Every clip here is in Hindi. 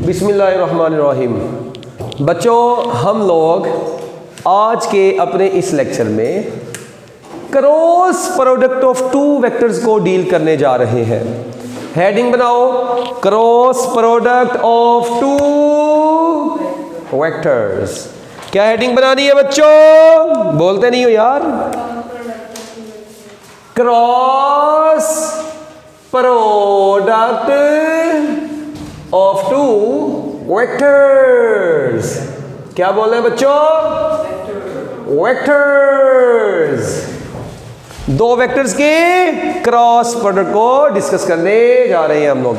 बिस्मिल्लाहिर्रहमानिर्रहीम। बच्चों, हम लोग आज के अपने इस लेक्चर में cross product of two vectors को डील करने जा रहे हैं। हेडिंग बनाओ, cross product of two vectors. क्या हेडिंग बनानी है बच्चों? बोलते नहीं हो यार। Cross product of two vectors. क्या बोल रहे हैं बच्चों? वेक्टर्स। दो वेक्टर्स के क्रॉस प्रोडक्ट को डिस्कस करने जा रहे हैं हम लोग।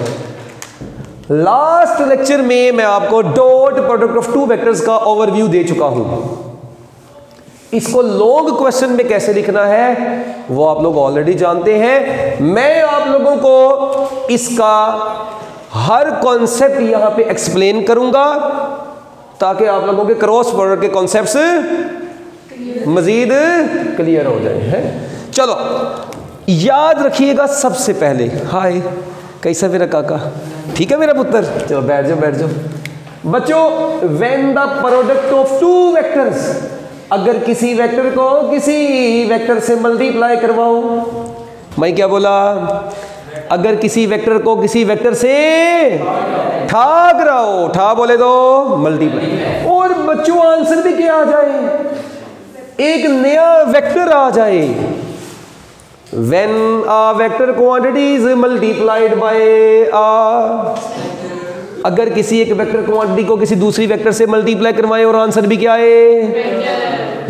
लास्ट लेक्चर में मैं आपको dot product of two vectors का ओवरव्यू दे चुका हूं। इसको लॉन्ग क्वेश्चन में कैसे लिखना है वो आप लोग ऑलरेडी जानते हैं। मैं आप लोगों को इसका हर कॉन्सेप्ट यहां पे एक्सप्लेन करूंगा ताकि आप लोगों के क्रॉस प्रोडक्ट के कॉन्सेप्ट्स मजीद क्लियर हो जाए हैं। चलो याद रखिएगा, सबसे पहले हाय, कैसा मेरा काका? ठीक है मेरा पुत्र? चलो बैठ जाओ बैठ जाओ। बच्चों, when the product of two vectors, अगर किसी वेक्टर को किसी वेक्टर से मल्टीप्लाई करवाओ। मैं क्या बोला? अगर किसी वेक्टर को किसी वेक्टर से ठा कराओ, ठा बोले तो मल्टीप्लाई। और बच्चों आंसर भी क्या आ जाए? एक नया वेक्टर आ जाए। When a vector quantity is multiplied by a, अगर किसी एक वेक्टर क्वांटिटी को किसी दूसरी वेक्टर से मल्टीप्लाई करवाएं और आंसर भी क्या है?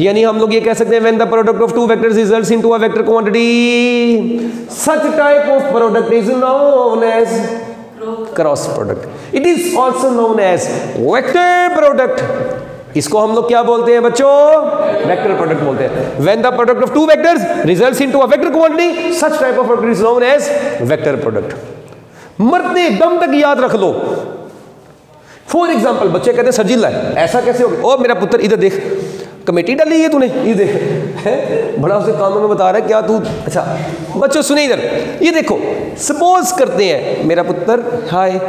यानी हम लोग ये कह सकते हैं when the product of two vectors results into a vector quantity, such type of product is known as cross product. It is also known as vector product. इसको हम लोग क्या बोलते हैं बच्चों? वेक्टर प्रोडक्ट बोलते हैं। When the product of two vectors results into a vector quantity, such type of product is known as vector product. मरते दम तक याद रख लो। फॉर एग्जाम्पल, बच्चे कहते हैं सर जी ला ऐसा कैसे हो गया? ओ मेरा पुत्र इधर देख, कमेटी डाली है तूने, ये देख है? बड़ा उसे कानों में बता रहा है क्या तू? अच्छा बच्चों सुनिए इधर, ये देखो, सपोज करते हैं मेरा पुत्र हाय,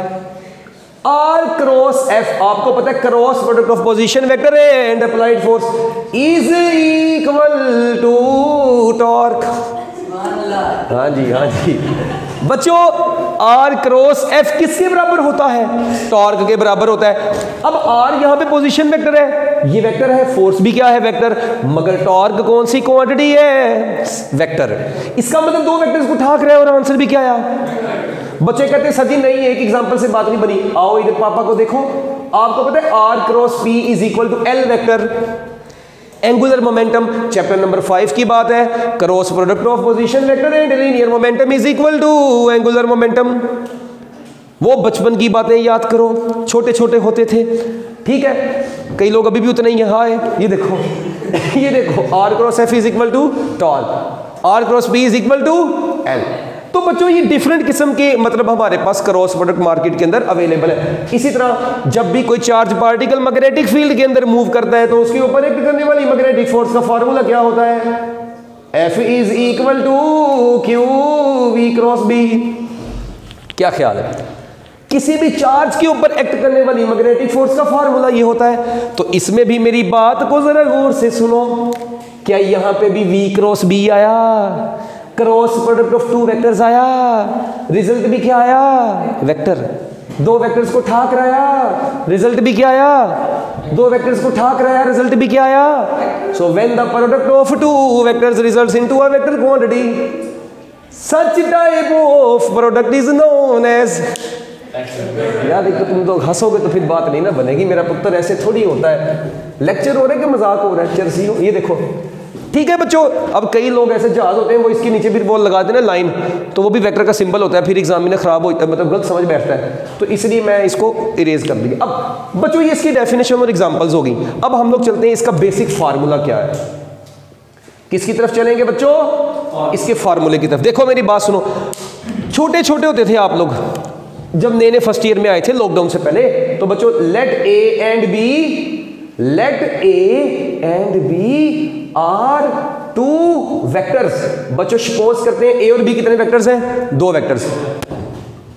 आर क्रॉस एफ, आपको पता है cross product of position vector and applied force is equal to torque. हाँ जी हाँ जी बच्चों, आर क्रॉस एफ किसके बराबर होता है? टॉर्क के बराबर होता है। अब आर यहां पे पोजीशन वेक्टर है, ये वेक्टर है, फोर्स भी क्या है? वेक्टर। मगर टॉर्क कौन सी क्वांटिटी है? वेक्टर। इसका मतलब दो वेक्टर्स को ठाक रहे हैं और आंसर भी क्या आया? बच्चे कहते हैं सजी नहीं, एक एग्जांपल से बात नहीं बनी। आओ इधर पापा को देखो, आपको पता है R cross P is equal to L vector. Angular momentum chapter number 5 की बात है। Cross product of position vector and linear momentum is equal to angular momentum. वो बचपन की बातें याद करो, छोटे छोटे होते थे, ठीक है? कई लोग अभी भी उतने ही यहाँ है। ये देखो ये देखो, R cross F is equal to torque, R cross P is equal to L. तो बच्चों ये डिफरेंट किस्म के मतलब हमारे पास क्रॉस प्रोडक्ट मार्केट के अंदर अवेलेबल है। इसी तरह जब भी कोई चार्ज पार्टिकल मैग्नेटिक फील्ड के अंदर मूव करता है तो उसके ऊपर एक्ट करने वाली मैग्नेटिक फोर्स का फार्मूला क्या होता है? F is equal to Q V cross B. क्या ख्याल है? किसी भी चार्ज के ऊपर एक्ट करने वाली मैग्नेटिक फोर्स का फार्मूला ये होता है। तो इसमें भी मेरी बात को जरा गौर से सुनो। क्या यहां पे भी V क्रॉस B आया? Cross product of two vectors आया, रिजल्ट भी क्या आया? वेक्टर। दो वेक्टर्स को ठाक रहा आया, रिजल्ट भी क्या आया? दो वेक्टर्स को ठाक रहा है, रिजल्ट भी क्या आया? So when the product of two vectors results into a vector quantity, such type of product is known as. यार देखो, तुम तो हंसोगे तो फिर बात नहीं ना बनेगी। मेरा पुत्र ऐसे थोड़ी होता है। लेक्चर हो रहा है कि मजाक हो रहा है? चर्सी हो। ये देखो, ठीक है बच्चों। अब कई लोग ऐसे जहाज होते हैं वो इसके नीचे फिर बोल लगाते हैं ना लाइन, तो वो भी वेक्टर का सिंबल होता है, फिर एग्जामिनर खराब होता है, मतलब गलत समझ बैठता है। तो इसलिए मैं इसको इरेज कर दिया। अब बच्चों ये इसकी डेफिनेशन और एग्जांपल्स होगी। अब हम लोग चलते हैं इसका बेसिक फार्मूला क्या है। किसकी तरफ चलेंगे बच्चों? इसके फार्मूले की तरफ। देखो मेरी बात सुनो, छोटे छोटे होते थे आप लोग जब नए नए फर्स्ट ईयर में आए थे लॉकडाउन से पहले, तो बच्चों let A and B are two vectors. बच्चों सपोज करते हैं ए और बी कितने वेक्टर्स हैं? दो वेक्टर्स।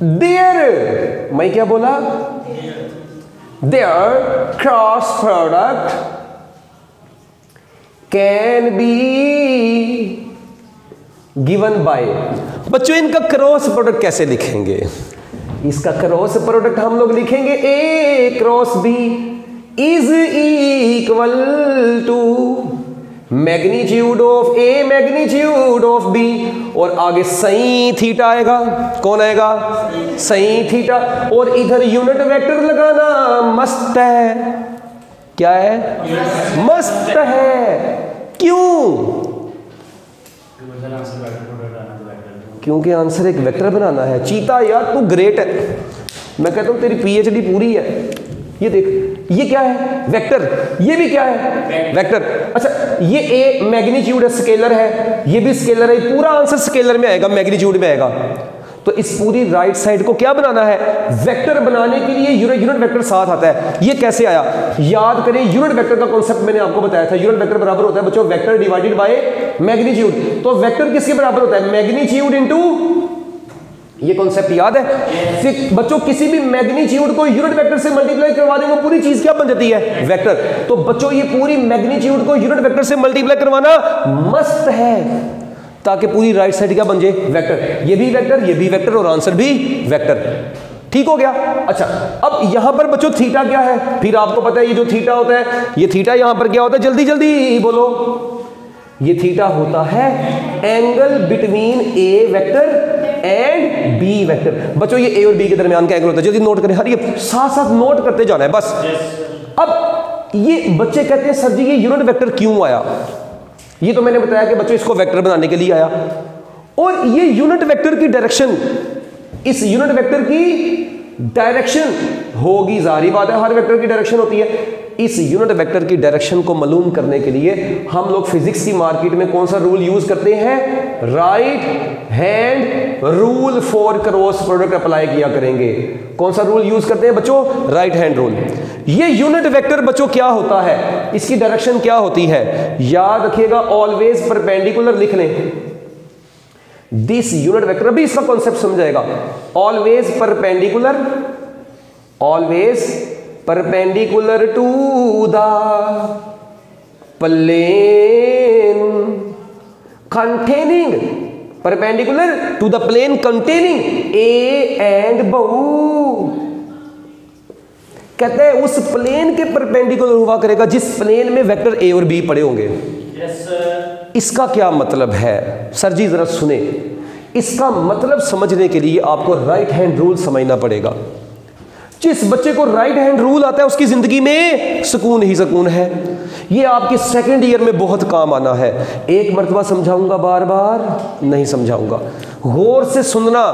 देयर, मैं क्या बोला? Their cross product can be given by. बच्चों इनका क्रॉस प्रोडक्ट कैसे लिखेंगे? इसका क्रॉस प्रोडक्ट हम लोग लिखेंगे A cross B is equal to magnitude of A magnitude of B, और आगे साइन थीटा आएगा। कौन आएगा? Sine theta. और इधर यूनिट वेक्टर लगाना मस्त है। क्या है? मस्त है। क्यों? क्योंकि आंसर एक वेक्टर बनाना है। चीता यार तू ग्रेट है, मैं कहता हूं तेरी पीएचडी पूरी है। ये देख, ये क्या है? वेक्टर। ये भी क्या है? वेक्टर। अच्छा, ये ए मैग्नीट्यूड है, स्केलर है, ये भी स्केलर है, पूरा आंसर स्केलर में आएगा, मैग्नीट्यूड में आएगा। तो इस पूरी राइट साइड को क्या बनाना है? वेक्टर बनाने के लिए यूनिट वेक्टर साथ आता है। ये कैसे आया? याद करें, यूनिट वेक्टर का कॉन्सेप्ट मैंने आपको बताया था। यूनिट वेक्टर बराबर होता है बच्चों वेक्टर डिवाइडेड बाय मैग्नीट्यूड। तो वेक्टर किसके बराबर होता है? मैग्नीट्यूड इनटू, ये कॉन्सेप्ट याद है? फिर बच्चों किसी भी मैग्नीट्यूड को यूनिट वेक्टर से मल्टीप्लाई करवा देंगे, पूरी चीज क्या बन जाती है? वेक्टर। तो बच्चों ये पूरी मैग्नीट्यूड को यूनिट वेक्टर से मल्टीप्लाई करवाना मस्त है, ताकि पूरी राइट साइड क्या बन जाए? वेक्टर। ये भी वेक्टर, ये भी वेक्टर, और आंसर भी वेक्टर। ठीक हो गया? अच्छा, अब यहां पर बच्चों थीटा क्या है? फिर आपको पता है ये जो थीटा होता है, ये थीटा यहां पर क्या होता है? जल्दी जल्दी बोलो। ये थीटा होता है angle between A vector and B vector. बच्चों ये ए और बी के दरमियान का एंगल होता है। जल्दी नोट करें, हर ये साथ साथ नोट करते जाना है बस। अब ये बच्चे कहते हैं सर जी ये यूनिट वेक्टर क्यों आया? ये तो मैंने बताया कि बच्चों इसको वेक्टर बनाने के लिए आया। और ये यूनिट वेक्टर की डायरेक्शन, इस यूनिट वेक्टर की डायरेक्शन होगी, जाहिर बात है हर वेक्टर की डायरेक्शन होती है। इस यूनिट वेक्टर की डायरेक्शन को मालूम करने के लिए हम लोग फिजिक्स की मार्केट में कौन सा रूल यूज करते हैं? Right hand rule for cross product apply किया करेंगे। कौन सा रूल यूज करते हैं बच्चों? Right hand rule. ये यूनिट वेक्टर बच्चों क्या होता है? इसकी डायरेक्शन क्या होती है? याद रखिएगा, ऑलवेज परपेंडिकुलर लिख लें। दिस यूनिट वेक्टर, अभी इसका कॉन्सेप्ट समझाएगा। Always perpendicular, always perpendicular to the plane containing, perpendicular to the plane containing A and B. कहते हैं उस प्लेन के परपेंडिकुलर हुआ करेगा जिस प्लेन में वेक्टर ए और बी पड़े होंगे। इसका क्या मतलब है? सर जी जरा सुने, इसका मतलब समझने के लिए आपको राइट हैंड रूल समझना पड़ेगा। जिस बच्चे को राइट हैंड रूल आता है उसकी जिंदगी में सुकून ही सुकून है। ये आपके सेकंड ईयर में बहुत काम आना है। एक मर्तबा समझाऊंगा, बार बार नहीं समझाऊंगा। गौर से सुनना,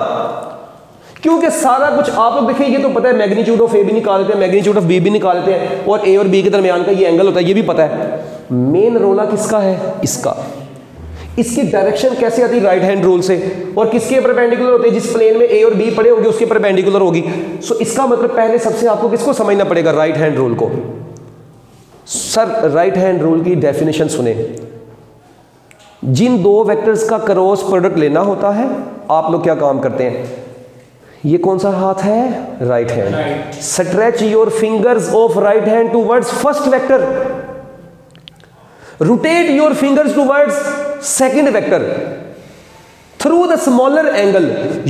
क्योंकि सारा कुछ आप लोग देखिए, ये तो पता है मैग्नीट्यूड ऑफ ए भी निकाल लेते हैं, मैग्नीट्यूड ऑफ बी भी निकाल लेते हैं, और ए और बी के दरमियान का ये एंगल होता है, ये भी पता है। मेन रोला किसका है? इसका। इसकी डायरेक्शन कैसे आती है? राइट हैंड रूल से। और किसके परपेंडिकुलर होते हैं? जिस प्लेन में ए और बी पड़े होंगे उसके परपेंडिकुलर होगी। सो इसका मतलब पहले सबसे आपको किसको समझना पड़ेगा? राइट हैंड रूल को। सर राइट हैंड रूल की डेफिनेशन सुने। जिन दो वेक्टर्स का क्रॉस प्रोडक्ट लेना होता है, आप लोग क्या काम करते हैं? ये कौन सा हाथ है? Right hand. Stretch your fingers of right hand towards first vector, rotate your fingers towards second vector. Through the smaller angle,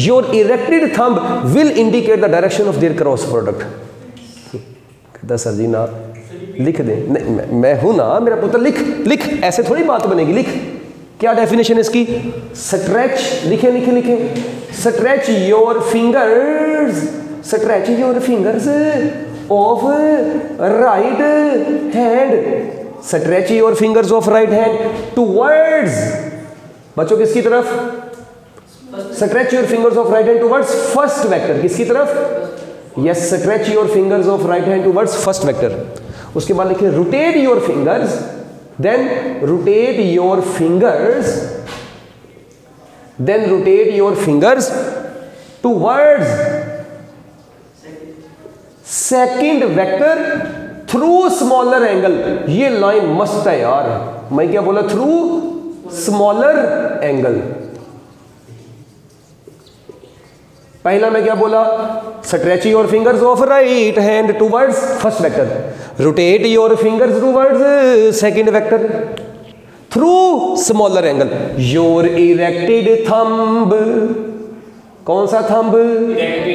your erected thumb will indicate the direction of their cross product. कहता सर जी ना लिख दें। नहीं, मैं हूं ना, मेरा पुत्र लिख लिख, ऐसे थोड़ी बात बनेगी। लिख, क्या डेफिनेशन है इसकी? स्ट्रेच, लिखे लिखे लिखे, stretch your fingers, stretch your fingers of right hand, stretch your fingers of right hand towards, बच्चों किसकी तरफ? Stretch your fingers of right hand towards first vector. किसकी तरफ? Yes, stretch your fingers of right hand towards first vector. उसके बाद लिखिए rotate your fingers, then rotate your fingers, then rotate your fingers towards second vector through smaller angle. ये लाइन मस्त है यार, मैं क्या बोला? Through smaller angle. पहला मैं क्या बोला, stretch your fingers of right hand towards first vector, rotate your fingers towards second vector through smaller angle, your erected thumb, कौन सा thumb,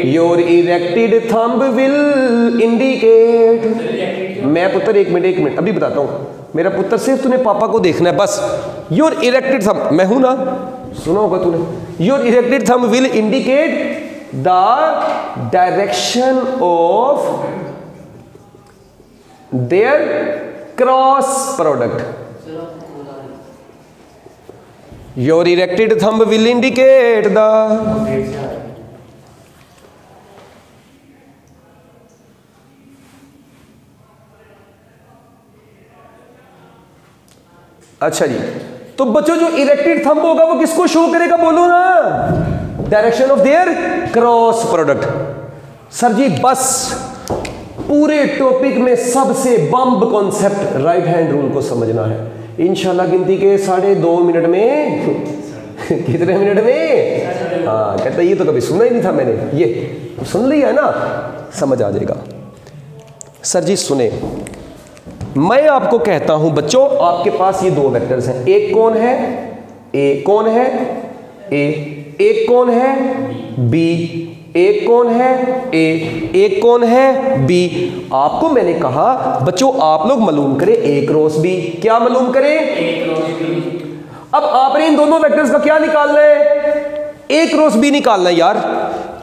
your erected thumb will indicate. मैं पुत्र एक मिनट अभी बताता हूं, मेरा पुत्र सिर्फ तूने पापा को देखना है बस। योर इरेक्टेड थंब, मैं हूं ना, सुना होगा तूने, your erected thumb will indicate the direction of their cross product, your erected thumb will indicate the, अच्छा जी। तो बच्चों जो इरेक्टेड थंब होगा वो किसको शो करेगा, बोलो ना, direction of their cross product. Sir ji बस पूरे टॉपिक में सबसे बम्ब कॉन्सेप्ट राइट हैंड रूल को समझना है। इंशाल्लाह गिनती के 2.5 मिनट में कितने मिनट में, हाँ कहता ये तो कभी सुना ही नहीं था मैंने, ये सुन लिया है ना, समझ आ जाएगा। सर जी सुने, मैं आपको कहता हूं बच्चों, आपके पास ये 2 वेक्टर्स हैं, एक कौन है ए, कौन है ए, एक कौन है बी, एक कौन है ए, एक कौन है बी। आपको मैंने कहा बच्चों आप लोग मालूम करें ए क्रॉस बी, क्या मालूम करें, ए क्रॉस बी। अब आपने इन दोनों वेक्टर्स का क्या निकालना है, ए क्रॉस बी निकालना है यार।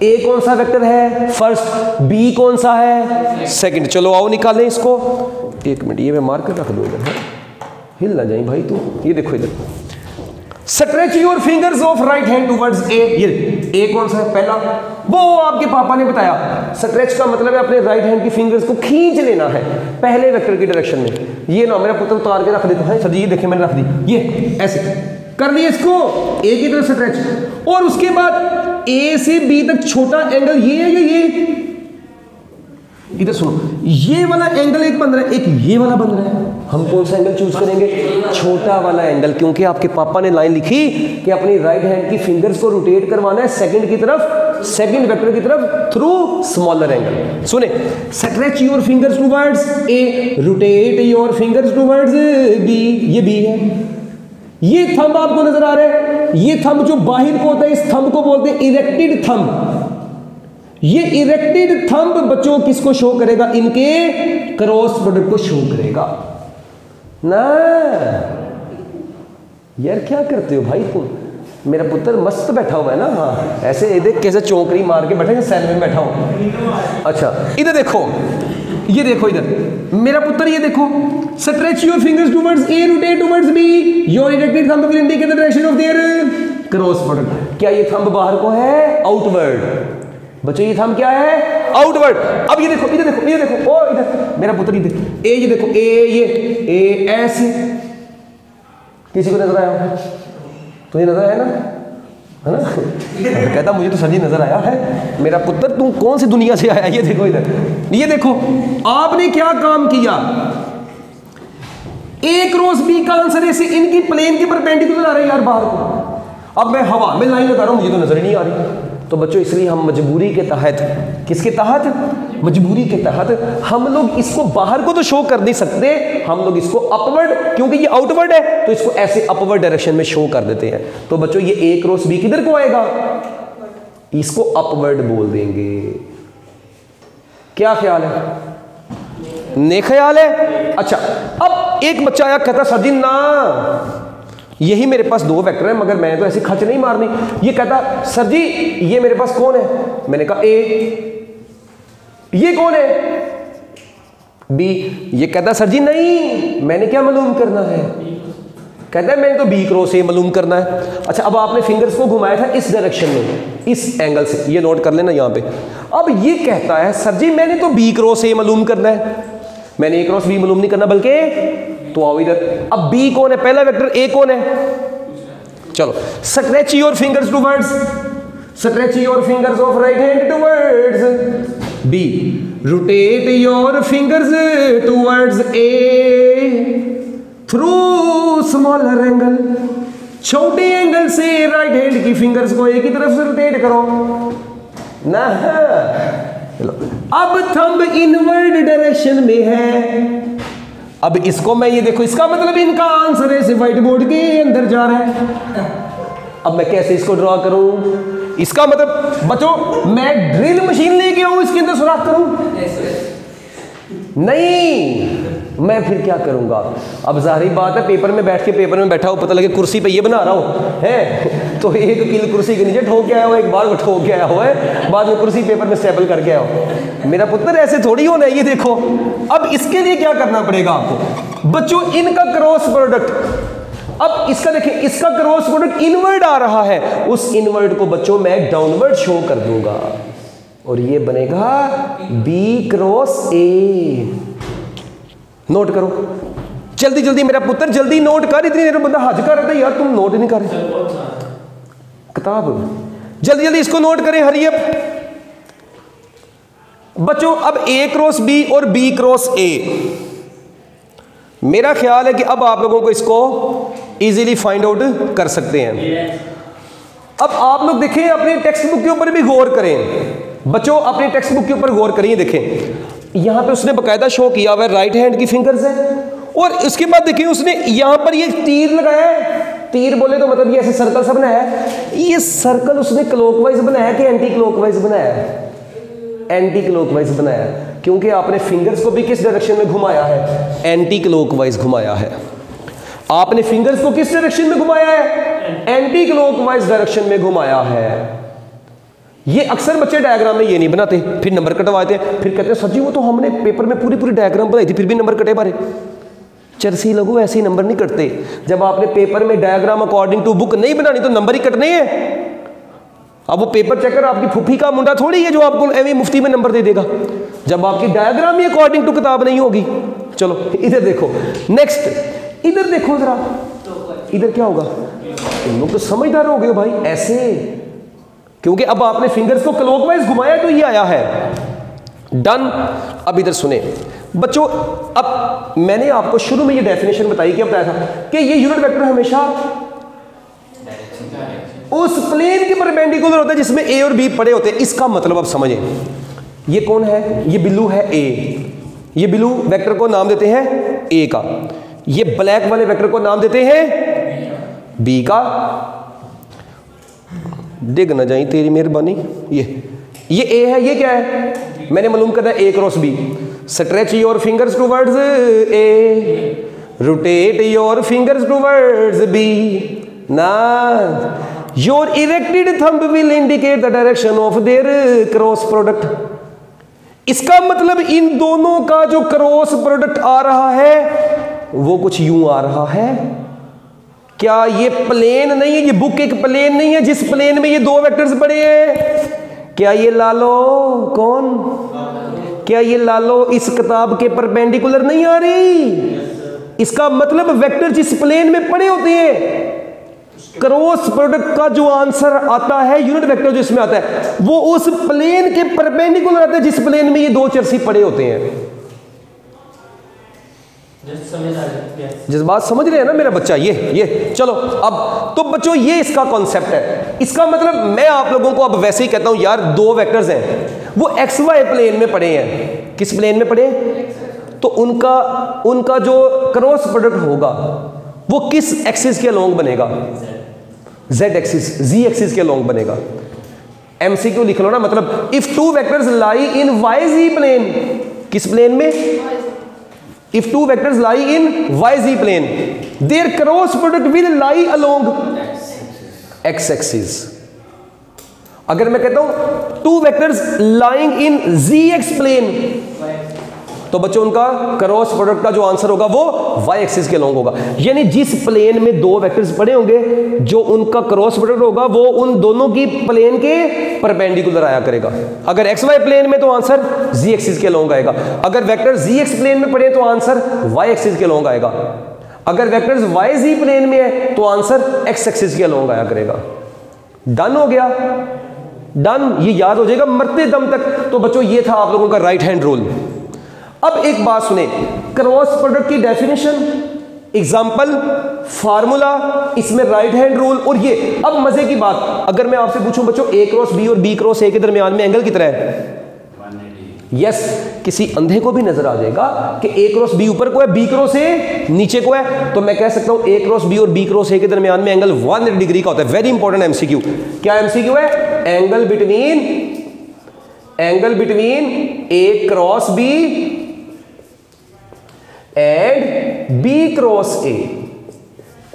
ए कौन सा वेक्टर है फर्स्ट, बी कौन सा है सेकंड। चलो आओ निकालें इसको। एक मिनट ये मैं मार कर रख दो इधर, हिल ना जाए भाई तू। ये देखो इधर, stretch your fingers of right hand towards a. ये ए कौन सा है, पहला, वो आपके पापा ने बताया। स्ट्रेच का मतलब है अपने राइट हैंड की फिंगर्स को खींच लेना है पहले वेक्टर की डायरेक्शन में। ये ना मेरा पुत्र उतार के रख देता है, सर जी ये देखे मैंने रख दी, ये ऐसे कर लिया इसको, ए की तरफ स्ट्रेच। और उसके बाद ए से बी तक छोटा एंगल ये है, ये इधर सुनो, ये वाला एंगल एक बन रहा है, एक ये वाला बन रहा है। हम कौन सा एंगल चूज करेंगे, छोटा वाला एंगल, क्योंकि आपके पापा ने लाइन लिखी कि अपनी राइट हैंड की फिंगर्स को रोटेट करवाना है सेकंड की तरफ, सेकंड वेक्टर की तरफ थ्रू स्मॉलर एंगल। सुने, stretch your fingers towards A, rotate your fingers towards B, ये बी है। ये थंब आपको नजर आ रहा है, ये थंब जो बाहर को होता है, इस थंब को बोलते हैं इरेक्टेड थंब। ये इरेक्टेड थंब बच्चों किसको शो करेगा, इनके क्रॉस प्रोडक्ट को शो करेगा ना। यार क्या करते हो भाई तुम, मेरा पुत्र मस्त बैठा हुआ है ना, हाँ ऐसे देख कैसे चौकड़ी मार के बैठा, सैल में बैठा हूं। अच्छा इधर देखो, ये देखो इधर मेरा पुत्र, ये देखो, stretch your fingers towards A, rotate towards B, your erected thumb will indicate the direction of their cross product. क्या ये थंब बाहर को है, आउटवर्ड। बच्चों ये थंब क्या है, आउटवर्ड। अब ये देखो, इधर देखो, ये देखो, ओ इधर मेरा पुत्र, इधर ए, ये देखो ए, ये ए ऐसे, किसी को नजर आया, तुझे नजर आया ना, है ना? कहता मुझे तो सर नजर आया है। मेरा पुत्र तुम कौन सी दुनिया से आया, ये देखो इधर, ये देखो आपने क्या काम किया। ए क्रॉस बी का आंसर ऐसे इनकी प्लेन के परपेंडिकुलर आ रही है यार बाहर को। अब मैं हवा में लाइन लगा रहा हूं, मुझे तो नजर ही नहीं आ रही। तो बच्चों इसलिए हम मजबूरी के तहत, किसके तहत, मजबूरी के तहत हम लोग इसको बाहर को तो शो कर नहीं सकते, हम लोग इसको अपवर्ड, क्योंकि ये आउटवर्ड है तो इसको ऐसे अपवर्ड डायरेक्शन में शो कर देते हैं। तो बच्चों ये ए क्रॉस बी किधर को आएगा, इसको अपवर्ड बोल देंगे। क्या ख्याल है, ने ख्याल है? अच्छा अब एक बच्चा आया कहता सर जी ना, यही मेरे पास 2 वेक्टर है मगर मैं तो ऐसे खच नहीं मारनी। ये कहता सर जी ये मेरे पास कौन है, मैंने कहा ए, ये कौन है बी। ये कहता सर जी नहीं, मैंने क्या मालूम करना है, कहता है मैंने तो बी क्रॉस ए मालूम करना है। अच्छा अब आपने फिंगर्स को घुमाया था इस डायरेक्शन में, इस एंगल से, ये नोट कर लेना यहाँ पे। अब ये कहता है सर जी मैंने तो बी क्रॉस ए मालूम करना है, मैंने ए क्रॉस बी मालूम नहीं करना बल्कि। तो आओ इधर, अब बी कौन है, पहला वेक्टर, ए कौन है, चलो stretch your fingers towards, stretch your fingers of right hand towards B, rotate your fingers towards A through smaller angle. छोटे एंगल से राइट हैंड की फिंगर्स को ए की तरफ से रोटेट करो, ना। चलो अब थंब इनवर्ड डायरेक्शन में है। अब इसको मैं ये देखो, इसका मतलब इनका आंसर है व्हाइट बोर्ड के अंदर जा रहा है। अब मैं कैसे इसको ड्रॉ करूं? इसका मतलब बच्चों मैं ड्रिल मशीन लेके आऊं इसके अंदर सुराख करूं? नहीं, मैं फिर क्या करूंगा? अब जाहिर बात है पेपर में बैठ के, पेपर में बैठा हो, पता लगे कुर्सी पे ये बना रहा हूं है, तो एक कील कुर्सी के नीचे ठोक के आया हो, एक बार को ठोक के आया हो है, बाद में कुर्सी पेपर में स्टेपल करके आया हो। मेरा पुत्र ऐसे थोड़ी होना है। ये देखो, अब इसके लिए क्या करना पड़ेगा आपको बच्चों? इनका क्रॉस प्रोडक्ट। अब इसका देखें, इसका क्रॉस प्रोडक्ट इनवर्ड आ रहा है, उस इनवर्ड को बच्चों मैं डाउनवर्ड शो कर दूंगा और ये बनेगा बी क्रॉस ए। नोट करो जल्दी जल्दी मेरा पुत्र, जल्दी नोट कर। इतनी देर में बंदा हज कर रहा था, यार तुम नोट नहीं कर रहे। किताब जल्दी जल्दी इसको नोट करें, हरी अप बच्चों। अब ए क्रॉस बी और बी क्रॉस ए, मेरा ख्याल है कि अब आप लोगों को इसको इजीली फाइंड आउट कर सकते हैं। अब आप लोग देखें, अपनी टेक्स्ट बुक के ऊपर भी गौर करें बच्चों, अपनी टेक्स्ट बुक के ऊपर गौर करिए। देखें यहां पे उसने बकायदा शो किया हुआ है राइट हैंड की फिंगर्स है, और उसके बाद देखिए उसने यहां पर ये तीर लगाया है। तीर बोले तो मतलब ये ऐसे सर्कल सा बनाया है। ये सर्कल उसने क्लॉकवाइज बनाया कि एंटी क्लॉकवाइज बनाया है? एंटी क्लॉकवाइज बनाया, क्योंकि आपने फिंगर्स को भी किस डायरेक्शन में घुमाया है? एंटी क्लॉकवाइज घुमाया है। आपने फिंगर्स को किस डायरेक्शन में घुमाया है? एंटी क्लॉकवाइज डायरेक्शन में घुमाया है। ये अक्सर बच्चे डायग्राम में ये नहीं बनाते, फिर नंबर कटवाते हैं, फिर कहते हैं सर जी वो तो हमने पेपर में पूरी पूरी डायग्राम बनाई थी फिर भी नंबर कटे बारे। चरसी लगो, ऐसे ही नंबर नहीं कटते। जब आपने पेपर में डायग्राम अकॉर्डिंग टू बुक नहीं बनानी तो नंबर ही कटने हैं। अब वो पेपर चेकर आपकी फुफी का मुंडा थोड़ी है जो आपको एवं मुफ्ती में नंबर दे देगा, जब आपकी डायग्राम ही अकॉर्डिंग टू किताब नहीं होगी। चलो इधर देखो, नेक्स्ट इधर देखो जरा, इधर क्या होगा? तुम लोग तो समझदार हो गए भाई ऐसे, क्योंकि अब आपने फिंगर्स को क्लॉकवाइज घुमाया तो ये आया है। डन। अब इधर सुने बच्चों, अब मैंने आपको शुरू में ये डेफिनेशन बताई, क्या बताया था कि ये यूनिट वेक्टर हमेशा उस प्लेन के परपेंडिकुलर होता है जिसमें ए और बी पड़े होते हैं। इसका मतलब आप समझें, ये कौन है? ये बिल्लू है ए। ये बिल्लू वेक्टर को नाम देते हैं ए का, ये ब्लैक वाले वेक्टर को नाम देते हैं बी का। डिग ना जाए तेरी मेहरबानी। ये ए है, ये क्या है? मैंने मालूम करना है A cross B. Stretch your fingers towards A, rotate your fingers towards B ना। Your erected thumb will indicate the direction of their cross product. इसका मतलब इन दोनों का जो क्रॉस प्रोडक्ट आ रहा है वो कुछ यूं आ रहा है। क्या ये प्लेन नहीं है? ये बुक एक प्लेन नहीं है जिस प्लेन में ये दो वेक्टर्स पड़े हैं? क्या ये लालो कौन? क्या ये लालो इस किताब के परपेंडिकुलर नहीं आ रही? इसका मतलब वेक्टर जिस प्लेन में पड़े होते हैं, क्रॉस प्रोडक्ट का जो आंसर आता है यूनिट वेक्टर जो इसमें आता है वो उस प्लेन के परपेंडिकुलर आता है जिस प्लेन में ये दो चरसी पड़े होते हैं। जिस बात समझ रहे हैं ना मेरा बच्चा? ये चलो अब तो बच्चों ये इसका कॉन्सेप्ट है। इसका मतलब मैं आप लोगों को अब वैसे ही कहता हूं यार, दो वेक्टर्स हैं वो एक्स वाई प्लेन में पड़े हैं। किस प्लेन में पड़े? तो उनका जो क्रॉस प्रोडक्ट होगा वो किस एक्सिस के अलोंग बनेगा? जेड एक्सिस, जी एक्सिस के अलोंग बनेगा। एमसीक्यू लिख लो ना, मतलब if two vectors lie in Y Z plane, किस प्लेन में? If two vectors lie in Y Z plane, their cross product will lie along X axis. अगर मैं कहता हूं two vectors lying in Z X plane, तो बच्चों उनका क्रॉस प्रोडक्ट का जो आंसर होगा वो वाई एक्सिस के अलोंग होगा। यानी जिस प्लेन में दो वेक्टर्स पड़े होंगे जो उनका क्रॉस प्रोडक्ट होगा वो उन दोनों की प्लेन के परपेंडिकुलर आया करेगा। अगर एक्स वाई प्लेन में तो आंसर जी एक्सिस के अलोंग आएगा। अगर वेक्टर जी एक्स प्लेन में पड़े तो आंसर वाई एक्सिस के अलोंग आएगा। अगर वेक्टर्स वाई जी प्लेन में है तो आंसर एक्स एक्सिस के अलोंग आया करेगा। डन हो गया? डन। ये याद हो जाएगा मरते दम तक। तो बच्चों ये था आप लोगों का राइट हैंड रूल। अब एक बात सुने, क्रॉस प्रोडक्ट की डेफिनेशन एग्जाम्पल, फार्मूला, इसमें राइट हैंड रूल। और ये अब मजे की बात, अगर मैं आपसे पूछूं बच्चों ए क्रॉस बी और बी क्रॉस ए के दरमियान में एंगल कितना है? यस, किसी अंधे को भी नजर आ जाएगा कि ए क्रॉस बी ऊपर को है, बी क्रॉस ए नीचे को है, तो मैं कह सकता हूं ए क्रॉस बी और बी क्रॉस ए के दरमियान में एंगल 180 डिग्री का होता है। Very important MCQ. क्या एमसीक्यू है? Angle between A cross B and B cross A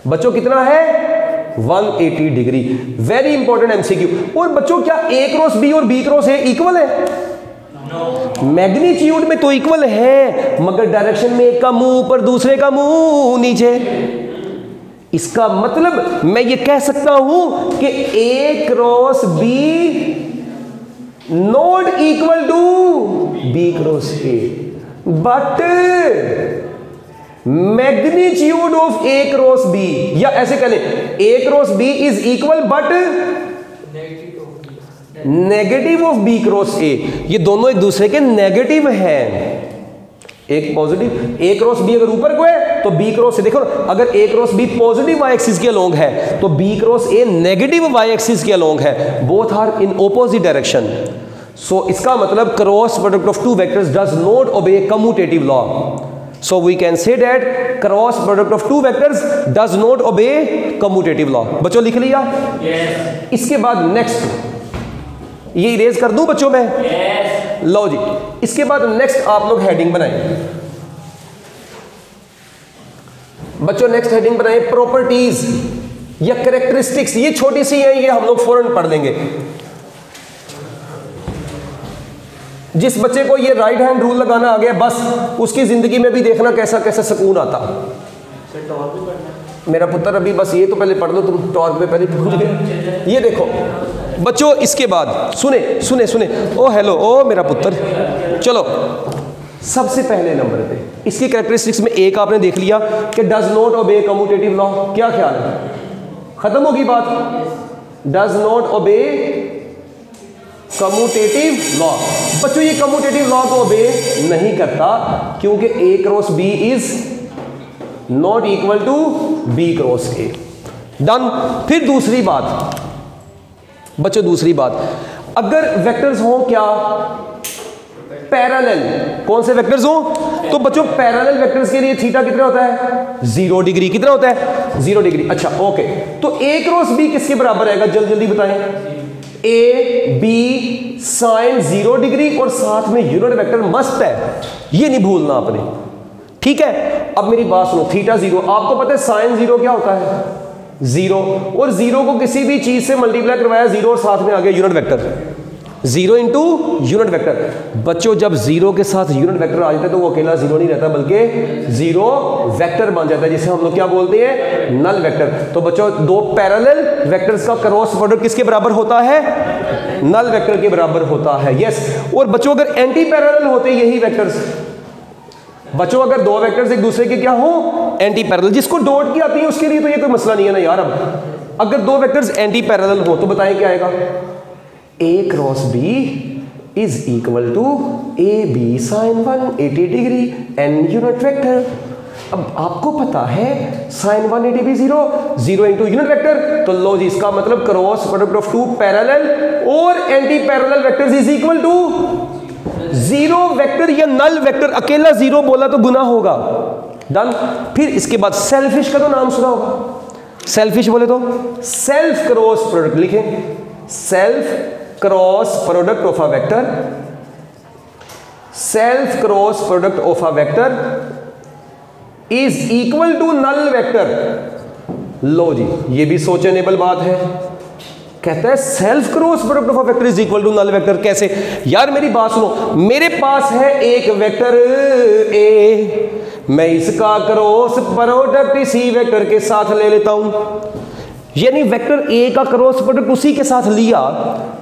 बच्चों कितना है? 180 डिग्री। Very important MCQ. और बच्चों क्या ए क्रॉस बी और बी क्रॉस ए इक्वल है? मैग्नीट्यूड में तो इक्वल है, मगर डायरेक्शन में एक का मुंह ऊपर दूसरे का मुंह नीचे। इसका मतलब मैं ये कह सकता हूं कि A cross B not equal to B cross A, but magnitude of A cross B, या ऐसे कह लें A cross B is equal but negative of B cross A. ये दोनों एक दूसरे के नेगेटिव हैं। एक पॉजिटिव ए क्रॉस बी अगर ऊपर को है तो बी क्रॉस ए, देखो अगर A cross B positive Y axis के अलोंग है तो B cross A negative Y axis के अलोंग है। Both are in opposite direction. So इसका मतलब cross product of two vectors does not obey commutative law. So we can say that cross product of two vectors does not obey commutative law। बच्चों लिख लिया? yes। इसके बाद नेक्स्ट ये इरेज कर दूं बच्चों में? yes। लो जी, इसके बाद नेक्स्ट आप लोग हेडिंग बनाएं बच्चों। नेक्स्ट हेडिंग बनाएं प्रॉपर्टीज या कैरेक्टरिस्टिक्स। ये छोटी सी है, ये हम लोग फौरन पढ़ लेंगे। जिस बच्चे को ये राइट हैंड रूल लगाना आ गया, बस उसकी जिंदगी में भी देखना कैसा कैसा सुकून आता। मेरा पुत्र अभी बस ये तो पहले पढ़ लो, तुम टॉर्क पे पहले पूछ गए। ये देखो बच्चों, इसके बाद सुने सुने सुने, ओ हेलो, ओ मेरा पुत्र, चलो सबसे पहले नंबर पे इसकी कैरेक्टरिस्टिक्स में एक आपने देख लिया कि does not obey commutative law. क्या ख्याल है? खत्म होगी बात। Does not obey commutative law. बच्चों ये कम्यूटेटिव लॉ को ओबे नहीं करता क्योंकि A cross B is not equal to B cross A. Done. फिर दूसरी बात बच्चों, दूसरी बात, अगर वेक्टर्स हो क्या पैरेलल, कौन से वेक्टर्स हो? तो बच्चों पैरेलल वेक्टर्स के लिए थीटा कितना होता है? 0 डिग्री। कितना होता है? 0 डिग्री। अच्छा ओके, तो ए क्रॉस बी किसके बराबर आएगा? जल्दी जल्दी बताएं। ए बी साइन 0 डिग्री और साथ में यूनिट वेक्टर मस्त है, ये नहीं भूलना आपने, ठीक है? अब मेरी बात सुनो, थीटा 0, आपको पता है साइन 0 क्या होता है? 0, और 0 को किसी भी चीज से मल्टीप्लाई करवाया 0 और साथ में आ गया unit vector, 0 into unit vector. बच्चों जब 0 के साथ यूनिट वेक्टर आ जाता है तो वो अकेला 0 नहीं रहता बल्कि 0 वेक्टर बन जाता है, जिसे हम लोग क्या बोलते हैं? Null vector. तो बच्चों दो पैरेलल वेक्टर्स का क्रॉस प्रोडक्ट किसके बराबर होता है? नल वेक्टर के बराबर होता है। यस। और बच्चों अगर एंटी पैरेलल होते यही वेक्टर्स, बच्चों अगर दो वेक्टर्स एक दूसरे के क्या हो? Anti parallel. जिसको डॉट की आती है उसके लिए तो ये कोई मसला नहीं है ना यार। अब अगर दो वेक्टर्स एंटी पैरेलल हो तो बताएं क्या आएगा? A cross B is equal to A B sine 180 degree N unit vector. अब आपको पता है साइन 180 भी 0, 0 इंटू यूनिट वेक्टर, तो लो जी इसका मतलब cross product of two parallel और anti parallel vectors is equal to 0 vector या नल वेक्टर। अकेला 0 बोला तो गुनाह होगा। डन। फिर इसके बाद सेल्फिश का तो नाम सुना होगा। सेल्फिश बोले तो सेल्फ क्रॉस प्रोडक्ट लिखें, self cross product of a vector, self cross product of a vector is equal to null vector. लो जी ये भी सोचनेबल बात है। कहता है self cross product of a vector is equal to null vector. कैसे यार? मेरी बात सुनो, मेरे पास है एक वेक्टर ए, मैं इसका क्रॉस प्रोडक्ट इसी वेक्टर के साथ ले लेता हूं, यानी वेक्टर ए का क्रॉस प्रोडक्ट उसी के साथ लिया,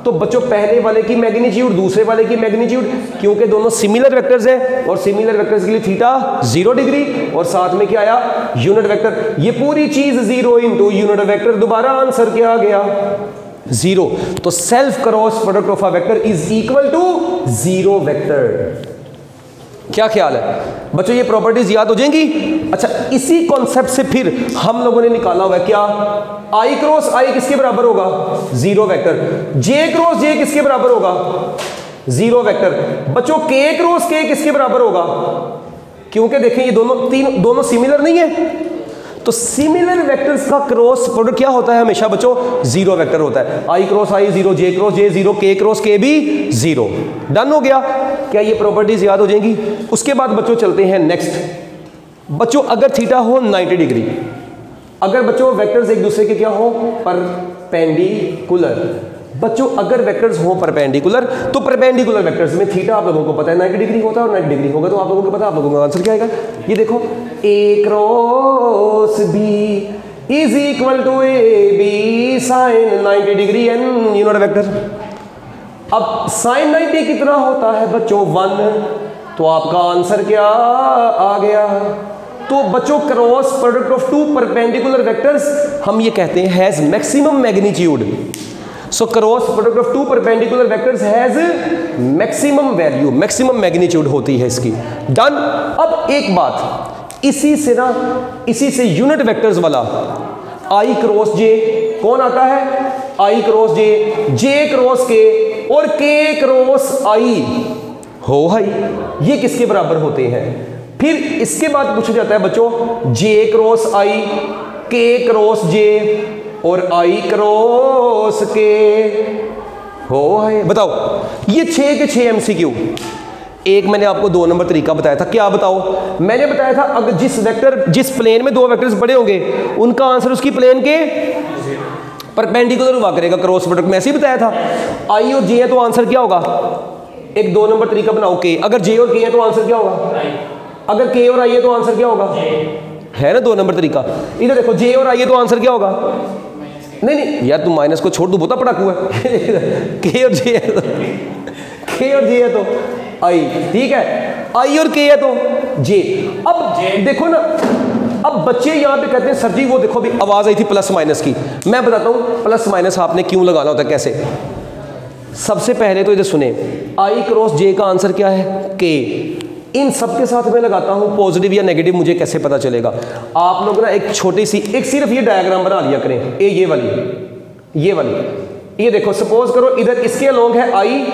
तो बच्चों पहले वाले की मैग्नीट्यूड दूसरे वाले की मैग्नीट्यूड, क्योंकि दोनों सिमिलर वेक्टर्स हैं और सिमिलर वेक्टर्स के लिए थीटा 0 डिग्री और साथ में क्या आया? Unit vector. ये पूरी चीज 0 इंटू यूनिट वेक्टर। दोबारा आंसर क्या आ गया? 0। तो self cross product of a vector is equal to 0 vector. क्या ख्याल है बच्चों, ये प्रॉपर्टीज याद हो जाएंगी। अच्छा, इसी कॉन्सेप्ट से फिर हम लोगों ने निकाला हुआ है क्या, आई क्रॉस आई किसके बराबर होगा, जीरो वेक्टर। जे क्रॉस जे किसके बराबर होगा, जीरो वेक्टर। बच्चों के क्रॉस के किसके बराबर होगा, क्योंकि देखें ये दोनों सिमिलर नहीं है, तो सिमिलर वेक्टर्स का क्रॉस प्रोडक्ट क्या होता है हमेशा बच्चों, जीरो वेक्टर होता है। आई क्रॉस आई जीरो, जे क्रॉस जे जीरो, के क्रॉस के भी जीरो। डन हो गया, क्या ये प्रॉपर्टीज याद हो जाएंगी। उसके बाद बच्चों चलते हैं नेक्स्ट। बच्चों अगर थीटा हो 90 डिग्री, अगर बच्चों वेक्टर्स एक दूसरे के क्या हो, परपेंडिकुलर। बच्चों अगर वेक्टर्स हो परपेंडिकुलर, तो परपेंडिकुलर वेक्टर्स में थीटा आप लोगों को पता है 90 डिग्री होता है, और 90 डिग्री होगा तो आप लोगों को पता है, आप लोगों का आंसर क्या आएगा। ये देखो, A cross B is equal to A B sine 90 degree N unit vector. अब साइन 90 कितना होता है बच्चों, 1, तो आपका आंसर क्या आ गया। तो बच्चों cross product of two perpendicular vectors हम ये कहते हैं has maximum magnitude. So cross product of two perpendicular vectors has maximum value, maximum magnitude होती है इसकी। डन। अब एक बात, इसी से यूनिट वेक्टर्स वाला आई क्रॉस जे कौन आता है, आई क्रॉस जे क्रॉस के और के क्रॉस आई हो हाई, ये किसके बराबर होते हैं। फिर इसके बाद पूछा जाता है बच्चों जे क्रॉस आई, के क्रॉस जे और आई क्रॉस के हो हाई। बताओ ये 6 के 6 MCQ। एक मैंने आपको 2 नंबर तरीका बताया था, क्या बताओ, मैंने बताया था अगर जिस प्लेन में 2 वेक्टर्स बड़े होंगे उनका आंसर उसकी प्लेन के परपेंडिकुलर हुआ करेगा क्रॉस प्रोडक्ट में, ऐसे ही बताया था। आई और जे है तो आंसर क्या होगा, एक 2 नंबर तरीका बनाओ के, अगर जे और के है तो आंसर क्या होगा, अगर के और आई है तो आंसर क्या होगा, है ना 2 नंबर तरीका। इधर देखो जे और आई है तो आंसर क्या होगा, नहीं यार तुम माइनस को छोड़ दो, बहुत पटाकू है के और जे है तो के और जे है तो आई, ठीक है, आई और के है तो जे। अब देखो ना, अब बच्चे यहाँ पे कहते हैं सर जी वो देखो भी आवाज आई थी प्लस माइनस की, मैं बताता हूँ प्लस माइनस आपने क्यों लगाना होता है, कैसे। सबसे पहले तो इधर सुने, आई क्रॉस जे का आंसर क्या है, के। इन सब के साथ मैं लगाता हूं पॉजिटिव या नेगेटिव, मुझे कैसे पता चलेगा। आप लोग ना एक छोटी सी एक सिर्फ ये डायग्राम बना लिया करें, ये वाली, ये देखो, सपोज करो इधर इसके अलोंग है आई,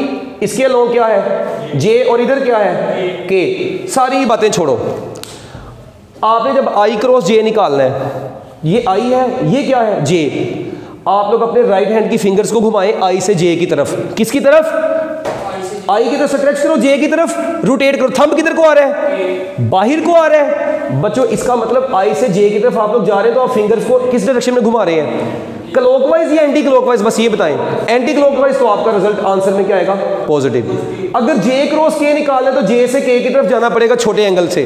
इसके अलोंग क्या है जे, और इधर क्या है के। सारी बातें छोड़ो, आपने जब आई क्रॉस जे निकालना है, ये आई है, ये क्या है जे। आप लोग अपने राइट हैंड की फिंगर्स को घुमाएं आई से जे की तरफ, किसकी तरफ, आई की तरफ स्ट्रेच करो, जे की तरफ रोटेट करो। थंब किधर को आ रहा है, बाहर को आ रहा है बच्चों, इसका मतलब आई से जे की तरफ आप लोग जा रहे हैं, तो आप फिंगर्स को किस डायरेक्शन में घुमा रहे हैं, क्लॉकवाइज या एंटी क्लॉकवाइज, बस ये बताएं। एंटी क्लॉकवाइज तो आपका रिजल्ट आंसर में क्या आएगा, पॉजिटिव। अगर जे क्रॉस के निकालना है तो जे से के की तरफ जाना पड़ेगा छोटे एंगल से,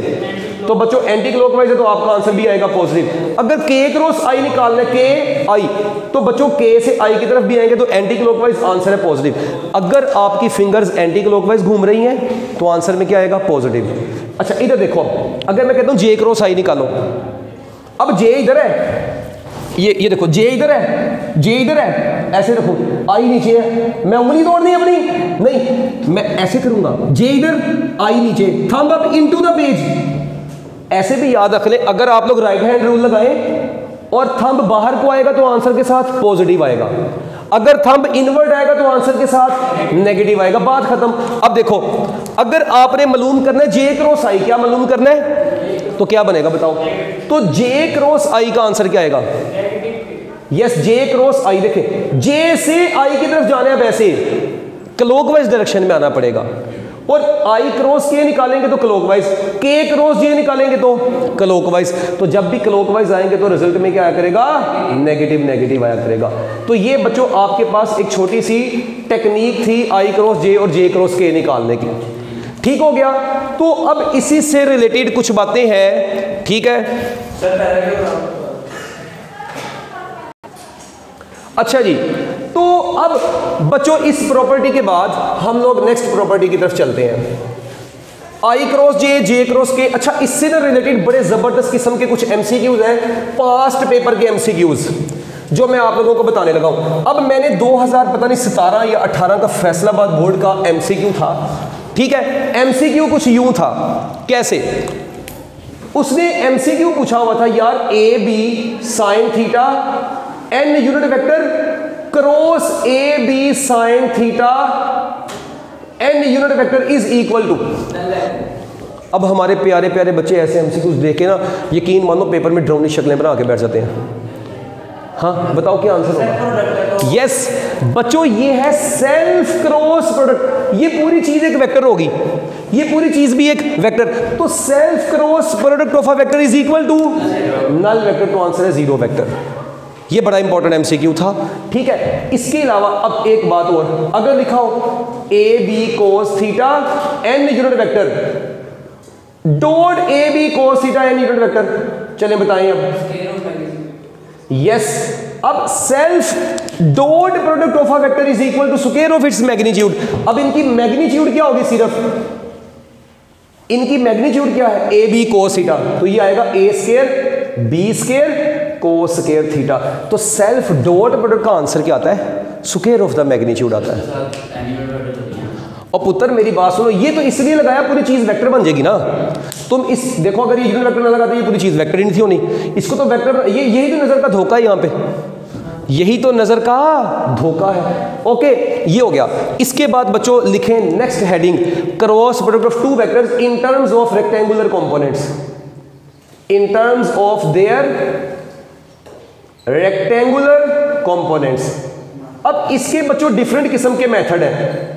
तो बच्चों एंटी क्लॉकवाइज है तो आपका आंसर भी आएगा पॉजिटिव। अगर के क्रॉस आई निकालना है, के आई, तो बच्चों के से आई की तरफ भी आएंगे तो एंटी क्लॉकवाइज आंसर है पॉजिटिव। अगर आपकी फिंगर्स एंटी क्लॉकवाइज घूम रही हैं तो आंसर में क्या आएगा, पॉजिटिव। अच्छा इधर देखो, अगर मैं कहता हूं जे क्रॉस आई निकालो, अब जे इधर है, ये देखो जे इधर है, जे इधर है, ऐसे देखो आई नीचे है, मैं उंगली तोड़नी है अपनी, नहीं मैं ऐसे करूंगा, जे इधर आई नीचे, thumb up into the page. ऐसे भी याद रख ले, अगर आप लोग राइट हैंड रूल लगाएं और थंब बाहर को आएगा तो आंसर के साथ पॉजिटिव आएगा, अगर थंब इनवर्ट आएगा तो आंसर के साथ नेगेटिव आएगा, बात खत्म। अब देखो, अगर आपने मालूम करना है जे क्रॉस आई, क्या मालूम करना है, तो क्या बनेगा बताओ, तो जे क्रॉस आई का आंसर क्या आएगा, यस जे क्रॉस आई। देखे जे से आई की तरफ जाना है, वैसे क्लॉकवाइज डायरेक्शन में आना पड़ेगा, और आई क्रॉस के निकालेंगे तो क्लॉकवाइज, के क्रॉस जे निकालेंगे तो क्लॉकवाइज। तो जब भी क्लॉकवाइज आएंगे तो रिजल्ट में क्या आया करेगा, नेगेटिव आया करेगा। तो ये बच्चों आपके पास एक छोटी सी टेक्निक थी आई क्रॉस जे और जे क्रॉस के निकालने की, ठीक हो गया। तो अब इसी से रिलेटेड कुछ बातें हैं, ठीक है। अच्छा जी, तो अब बच्चों इस प्रॉपर्टी के बाद हम लोग नेक्स्ट प्रॉपर्टी की तरफ चलते हैं, आई क्रॉस जे, जे क्रॉस के। अच्छा इससे ना रिलेटेड बड़े जबरदस्त किस्म के कुछ एमसीक्यूज हैं, पास्ट पेपर के एमसीक्यूज, जो मैं आप लोगों को बताने लगा हूं। अब मैंने 2017 या 18 का फैसलाबाद बोर्ड का एमसीक्यू था, ठीक है, एमसीक्यू कुछ यूं था, कैसे? उसने एमसीक्यू पूछा हुआ था यार A B sine theta N unit vector cross A B sine theta N unit vector is equal to. अब हमारे प्यारे प्यारे बच्चे ऐसे एमसीक्यूज देखे ना, यकीन मानो पेपर में ड्रोनी शक्लें बना के बैठ जाते हैं। हाँ बताओ क्या आंसर होगा? यस बच्चों, ये है सेल्फ क्रॉस प्रोडक्ट। ये पूरी चीज एक वेक्टर होगी, ये पूरी चीज भी एक वेक्टर। तो self cross product of a vector is equal to null vector. तो आंसर है जीरो वेक्टर। ये बड़ा इंपॉर्टेंट एमसीक्यू था, ठीक है। इसके अलावा अब एक बात और, अगर लिखा हो A B cos theta N unit vector dot A B cos theta N unit vector, चलें बताएं अब। यस, अब self dot product of a vector is equal to square of its magnitude. अब इनकी मैग्नीट्यूड क्या होगी? सिर्फ इनकी मैग्नीट्यूड क्या है? ए बी कोस थीटा, तो ये आएगा A square B square cos square theta. तो सेल्फ डॉट प्रोडक्ट का आंसर क्या आता है? स्क्वायर ऑफ द मैग्नीट्यूड आता है। और पुत्र मेरी बात सुनो, ये तो इसलिए लगाया पूरी चीज वेक्टर बन जाएगी ना। तुम इस देखो, अगर ये यूनिट वेक्टर न लगाते ये पूरी चीज वेक्टर ही नहीं थी होनी। इसको तो वेक्टर, ये यही तो नजर का धोखा है यहाँ पे, यही तो नजर का धोखा है। ओके, ये हो गया। इसके बाद बच्चों लिखें next heading, cross product of two vectors in terms of rectangular components, in terms of their rectangular components. अब इसके बच्चों डिफरेंट किस्म के मेथड है।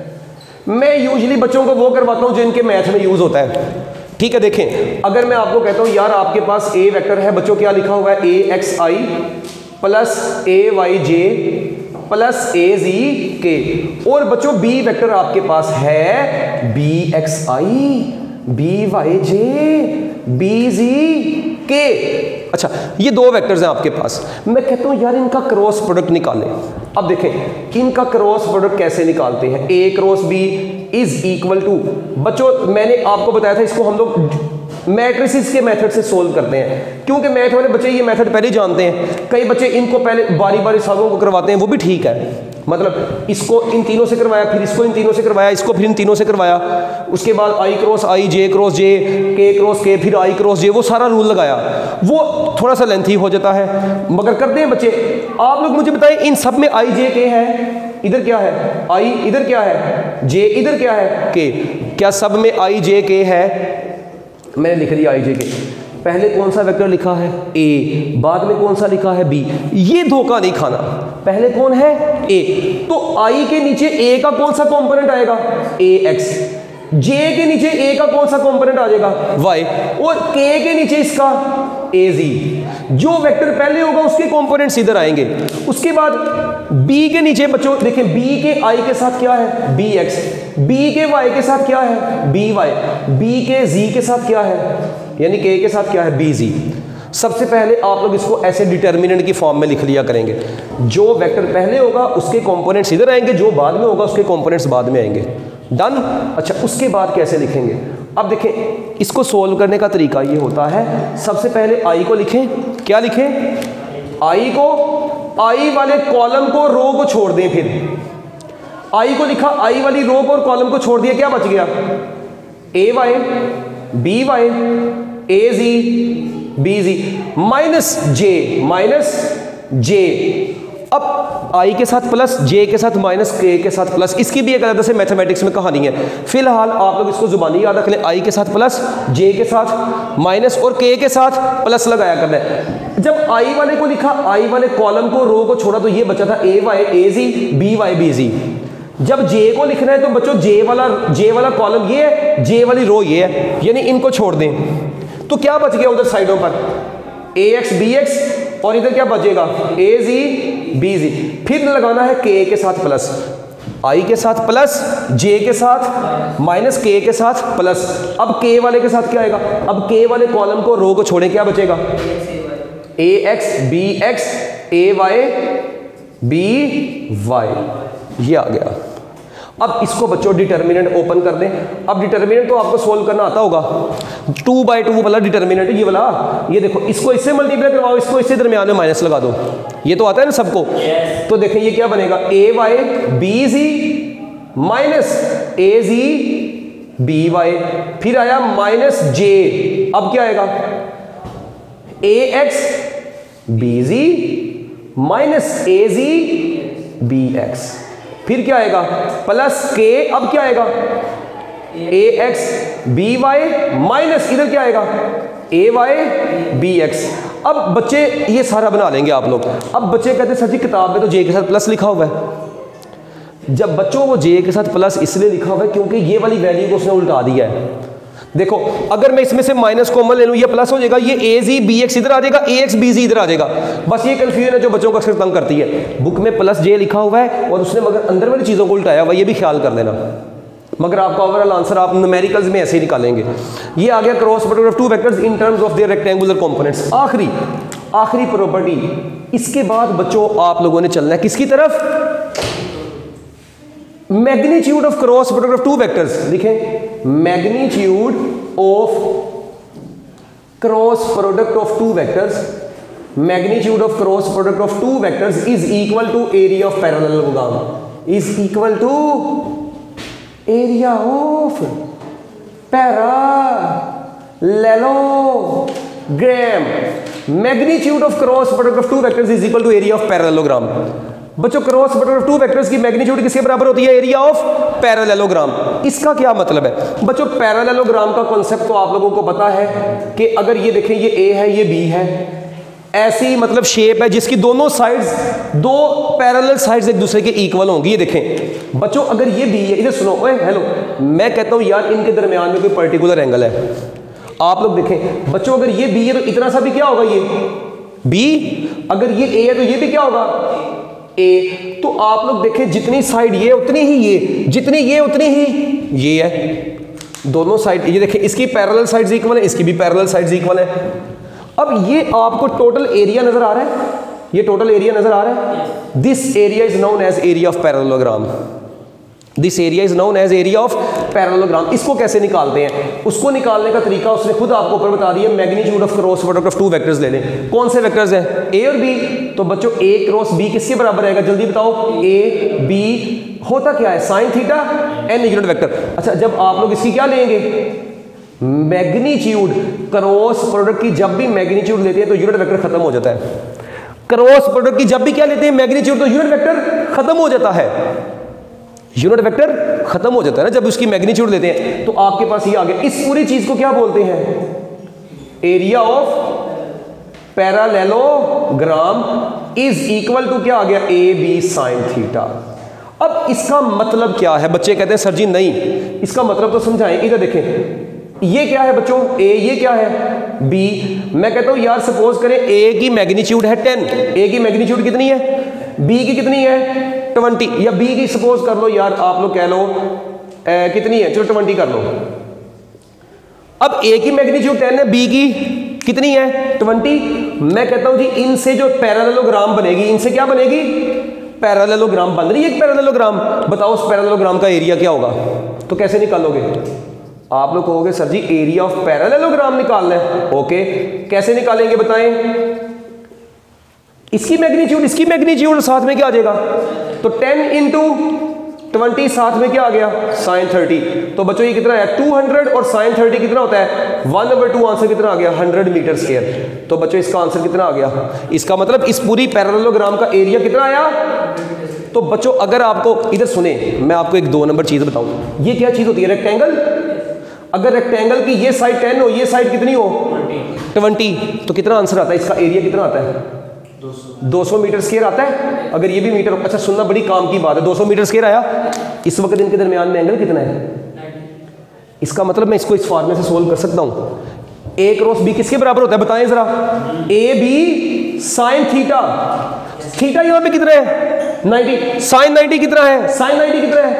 मैं यूजुअली बच्चों को वो करवाता हूं जो इनके मैथ में यूज होता है, ठीक है। देखें, अगर मैं आपको कहता हूं यार आपके पास ए वेक्टर है, बच्चों क्या लिखा हुआ है? ए एक्स आई प्लस ए वाई जे प्लस ए जी के। और बच्चों बी वेक्टर आपके पास है बी एक्स आई बी वाई जे बी जी के। अच्छा, ये दो वेक्टर्स हैं आपके पास। मैं कहता हूं यार इनका क्रॉस प्रोडक्ट निकालें। अब देखें इनका क्रॉस प्रोडक्ट कैसे निकालते हैं? A cross B is equal to, बच्चों मैंने आपको बताया था इसको हम लोग मैट्रिसेस के मेथड से सोल्व करते हैं, क्योंकि मैथ वाले बच्चे ये मेथड पहले जानते हैं। कई बच्चे इनको पहले बारी बारी सालों को करवाते हैं, वो भी ठीक है। मतलब इसको इन तीनों से करवाया, फिर इसको इन तीनों से करवाया, इसको फिर इन तीनों से करवाया, उसके बाद आई क्रॉस आई जे क्रॉस जे के क्रॉस के, फिर आई क्रॉस जे, वो सारा रूल लगाया। वो थोड़ा सा लेंथी हो जाता है, मगर करते हैं बच्चे। आप लोग मुझे बताएं इन सब में आई जे के है, इधर क्या है? आई, इधर क्या है? जे, इधर क्या है? के। क्या सब में आई जे के है? मैंने लिख दिया आई जे के। पहले कौन सा वेक्टर लिखा है? ए, बाद में कौन सा लिखा है? बी। ये धोखा नहीं खाना, पहले कौन है? ए। तो आई के नीचे ए का कौन सा कंपोनेंट आएगा? ए एक्स। जे के नीचे ए का कौन सा कंपोनेंट आ जाएगा? वाई। और के के नीचे इसका ए जी। जो वेक्टर पहले होगा उसके कंपोनेंट्स इधर आएंगे। उसके बाद बी के नीचे बच्चों देखें, बी के आई के साथ क्या है? B X. बी के वाई के साथ क्या है? B Y. बी के जी के साथ क्या है? यानी के के साथ क्या है? बी जी। सबसे पहले आप लोग इसको ऐसे डिटर्मिनेंट की फॉर्म में लिख लिया करेंगे। जो वेक्टर पहले होगा उसके कंपोनेंट्स इधर आएंगे, जो बाद में होगा उसके कंपोनेंट्स बाद में आएंगे। डन। अच्छा, उसके बाद कैसे लिखेंगे? अब देखें इसको सोल्व करने का तरीका ये होता है, सबसे पहले आई को लिखें। क्या लिखें? आई को, आई वाले कॉलम को, रो को छोड़ दें। फिर आई को लिखा, आई वाली रो को और कॉलम को छोड़ दिया, क्या बच गया? ए वाई बी वाई ए जी बी जी माइनस जे। अब आई के साथ प्लस, जे के साथ माइनस, के साथ प्लस। इसकी भी एक अलग से मैथमेटिक्स में कहानी है। फिलहाल आप लोग इसको जुबानी याद रख लें, आई के साथ प्लस, जे के साथ माइनस और के साथ प्लस लगाया करना है। जब आई वाले को लिखा, आई वाले कॉलम को, रो को छोड़ा, तो ये बचा था ए वाई ए जी बी वाई बी जी। जब जे को लिखना है तो बच्चों जे वाला कॉलम ये है, जे वाली रो ये है, यानी इनको छोड़ दें। तो क्या बच गया उधर साइडों पर? ए एक्स बी एक्स, और इधर क्या बचेगा? ए जी बी जी। फिर लगाना है के साथ प्लस, आई के साथ प्लस, जे के साथ माइनस, के साथ प्लस। अब के वाले के साथ क्या आएगा? अब के वाले कॉलम को, रो को छोड़े, क्या बचेगा? ए एक्स बी एक्स ए वाई बी वाई। ये आ गया। अब इसको बच्चों डिटर्मिनेंट ओपन कर दें। अब डिटर्मिनेंट तो आपको सोल्व करना आता होगा, 2/2 वाला डिटर्मिनेंट, ये वाला। ये देखो, इसको इससे मल्टीप्लाई करवाओ, इसको इससे दरमियान में माइनस लगा दो। ये तो आता है ना सबको। तो देखें ये क्या बनेगा? ए वाई बी जी माइनस ए जी बी वाई, फिर आया माइनस जे, अब क्या आएगा ए एक्स बी जी माइनस ए जी बी एक्स, फिर क्या आएगा प्लस के, अब क्या आएगा ए एक्स बी वाई माइनस इधर क्या आएगा ए वाई बी एक्स। अब बच्चे ये सारा बना लेंगे आप लोग। अब बच्चे कहते हैं सर जी किताब में तो जे के साथ प्लस लिखा हुआ है। जब बच्चों वो जे के साथ प्लस इसलिए लिखा हुआ है क्योंकि ये वाली वैल्यू को उसने उल्टा दिया है। देखो अगर मैं इसमें से माइनस कॉमन ले लूँ ये प्लस हो जाएगा, ये ए जी बी एक्स इधर आ जाएगा, ए एक्स बी जी इधर आ जाएगा। बस ये कंफ्यूजन है जो बच्चों को अक्सर तंग करती है। बुक में प्लस जे लिखा हुआ है और उसने मगर अंदर वाली चीज़ों को उल्टाया हुआ, ये भी ख्याल कर लेना। मगर आपका ओवरऑल आंसर आप न्यूमेरिकल्स में ऐसे ही निकालेंगे। ये आ गया cross product of two vectors in terms of their rectangular components. आखिरी प्रॉपर्टी, इसके बाद बच्चों आप लोगों ने चलना है किसकी तरफ, magnitude of cross product of two vectors. लिखें magnitude of cross product of two vectors, magnitude of cross product of two vectors is equal to area of parallelogram, is equal to area of parallelogram. Magnitude of cross product of two vectors is equal to area of parallelogram. बच्चों cross product of two vectors की मैग्नीट्यूड किसके बराबर होती है, एरिया ऑफ पैरेललोग्राम। इसका क्या मतलब है बच्चों, पैरेललोग्राम का कॉन्सेप्ट तो आप लोगों को पता है कि अगर ये देखें ये ए है ये बी है, ऐसी मतलब शेप है जिसकी दोनों साइड्स, दो पैरेलल साइड्स एक दूसरे के इक्वल होंगी। ये देखें बच्चों अगर ये बी है, इधर सुनो, ओए हेलो, मैं कहता हूं यार इनके दरमियान में कोई पर्टिकुलर एंगल है। आप लोग देखें बच्चों अगर ये बी है तो इतना सा भी क्या होगा ये बी, अगर ये ए है तो ये भी क्या होगा ए। तो आप लोग देखें जितनी साइड ये उतनी ही ये, जितनी ये उतनी ही ये है, दोनों साइड ये देखें इसकी पैरेलल साइड्स इक्वल है, इसकी भी पैरेलल साइड्स इक्वल है। अब ये आपको टोटल एरिया नजर आ रहा है, ये टोटल एरिया नजर आ रहा है। This area is known as area of parallelogram, this area is known as area of parallelogram. इसको कैसे निकालते हैं, उसको निकालने का तरीका उसने खुद आपको ऊपर बता दिया, magnitude of cross product of two vectors ले लें। कौन से वेक्टर्स हैं, ए और बी, तो बच्चों ए क्रॉस बी किसके बराबर रहेगा, जल्दी बताओ, ए बी होता क्या है sine theta N unit vector. अच्छा जब आप लोग इसकी क्या लेंगे मैग्नीट्यूड, क्रॉस प्रोडक्ट की जब भी मैग्नीट्यूड लेते हैं तो यूनिट वेक्टर खत्म हो जाता है। क्रॉस प्रोडक्ट की जब भी क्या लेते हैं मैग्नीट्यूड तो यूनिट वेक्टर खत्म हो जाता है, यूनिट वेक्टर खत्म हो जाता है ना जब उसकी मैग्नीट्यूड लेते हैं। तो आपके पास ये आ गया, इस पूरी चीज को क्या बोलते हैं, area of parallelogram is equal to क्या आ गया ए बी साइन थीटा। अब इसका मतलब क्या है, बच्चे कहते हैं सर जी नहीं, इसका मतलब तो समझाएं। इधर देखें ये क्या है बच्चों ए, ये क्या है बी। मैं कहता हूं यार सपोज करें ए की मैग्नीट्यूड है 10, ए की मैग्नीट्यूड कितनी है, बी की कितनी है 20, या बी की सपोज कर लो यार आप लोग कह लो कितनी है, चलो 20 कर लो। अब ए की मैग्नीट्यूड 10 है, बी की कितनी है 20। मैं कहता हूं जी इनसे जो पैरेललोग्राम बनेगी, इनसे क्या बनेगी पैरेललोग्राम बन रही है एक पैरेललोग्राम। बताओ उस पैरेललोग्राम का एरिया क्या होगा, तो कैसे निकालोगे आप लोग कहोगे sir ji area of parallelogram निकालना है। ओके कैसे निकालेंगे बताएं, इसकी मैग्नीट्यूड इसकी मैग्नीट्यूड साथ में क्या आ जाएगा, तो 10 इंटू 20 साथ में क्या आ गया साइन 30। तो बच्चों ये कितना है 200 और साइन 30 कितना होता है 1/2। आंसर कितना आ गया 100 मीटर स्क्वायर। तो बच्चों इसका आंसर कितना आ गया, इसका मतलब इस पूरी पैरेललोग्राम का एरिया कितना आया। तो बच्चों अगर आपको इधर सुने मैं आपको एक 2 नंबर चीज बताऊं, ये क्या चीज होती है रेक्टेंगल। अगर रेक्टेंगल की ये साइड 10 हो, ये साइड कितनी हो 20, तो कितना आंसर आता है, इसका एरिया कितना आता है 200 मीटर स्क्वायर आता है। अगर ये भी मीटर, अच्छा सुनना बड़ी काम की बात है, 200 मीटर स्क्वायर आया। इस वक्त इनके दरमियान में एंगल कितना है, इसका मतलब मैं इसको इस फॉर्मूले से सोल्व कर सकता हूं। ए क्रॉस बी किसके बराबर होता है बताएं जरा, A B sine theta. Theta यहां पे कितना है 90, साइन 90 कितना है, साइन 90 कितना है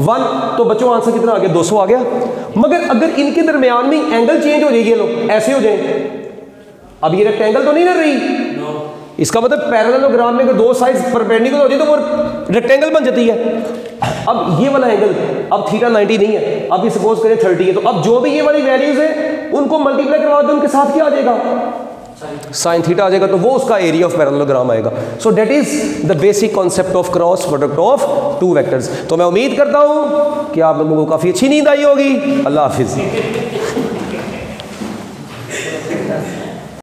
1। तो बच्चों आंसर कितना आ गया 200 आ गया। मगर अगर इनके दरमियान में एंगल चेंज हो जाएगी, लो ऐसे हो जाए, अब ये रेक्टेंगल तो नहीं ना रही, इसका मतलब पैरेललोग्राम में अगर दो साइड्स परपेंडिकुलर हो जाए तो वो रेक्टेंगल बन जाती है। अब ये वाला एंगल अब थीटा 90 नहीं है, अब ये सपोज करें 30 है, तो अब जो भी ये वाली वैल्यूज है उनको मल्टीप्लाई करवा दो, उनके साथ क्या आ जाएगा साइन थीटा आ जाएगा, तो वो उसका एरिया ऑफ पैरेललोग्राम आएगा। So that is the basic concept of cross product of two vectors. तो मैं उम्मीद करता हूं कि आप लोगों को काफी अच्छी नींद आई होगी। अल्लाह हाफिज।